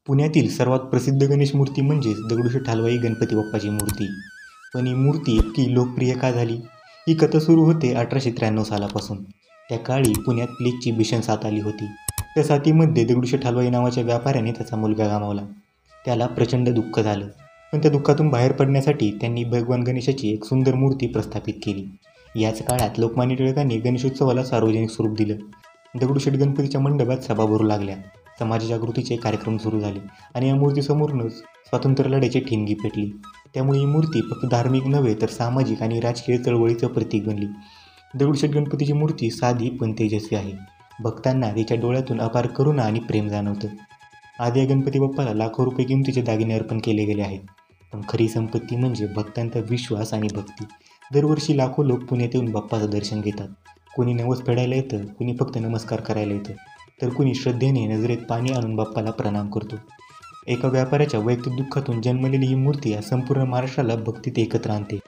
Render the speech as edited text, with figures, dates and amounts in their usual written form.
पुण्यातील सर्वात प्रसिद्ध गणेश मूर्ती म्हणजेच दगडूशेठ हलवाई गणपती बाप्पाची मूर्ती. पण ही मूर्ती इतकी लोकप्रिय का झाली? ही कथा सुरू होते 1893 सालापासून. त्या काळी पुण्यात प्लेगची भीषण साथ आली होती. त्या साथीमध्ये दगडूशेठ हलवाई नावाच्या व्यापाऱ्याने त्याचा मुलगा गमावला. त्याला प्रचंड दुःख झालं, पण त्या दुःखातून बाहेर पडण्यासाठी त्यांनी भगवान गणेशाची एक सुंदर मूर्ती प्रस्थापित केली. याच काळात लोकमान्य टिळकांनी गणेशोत्सवाला सार्वजनिक स्वरूप दिलं. दगडूशेठ गणपतीच्या मंडपात सभा भरू लागल्या, समाजजागृतीचे कार्यक्रम सुरू झाले आणि या मूर्तीसमोरूनच स्वातंत्र्य लढ्याची ठिणगी पेटली. त्यामुळे ही मूर्ती फक्त धार्मिक नव्हे तर सामाजिक आणि राजकीय चळवळीचं प्रतीक बनली. दगडूशेठ गणपतीची मूर्ती साधी पण तेजस्वी आहे. भक्तांना तिच्या डोळ्यातून अपार करुणा आणि प्रेम जाणवतं. आज या गणपती बाप्पाला लाखो रुपये किमतीचे दागिने अर्पण केले गेले आहेत. पण खरी संपत्ती म्हणजे भक्तांचा विश्वास आणि भक्ती. दरवर्षी लाखो लोक पुण्यात येऊन बाप्पाचं दर्शन घेतात. कोणी नवस फेडायला येतं, कोणी फक्त नमस्कार करायला येतं, तर कुणी श्रद्धेने नजरेत पाणी आणून बाप्पाला प्रणाम करतो. एका व्यापाऱ्याच्या वैयक्तिक दुःखातून जन्मलेली ही मूर्ती या संपूर्ण महाराष्ट्राला भक्तीत एकत्र आणते.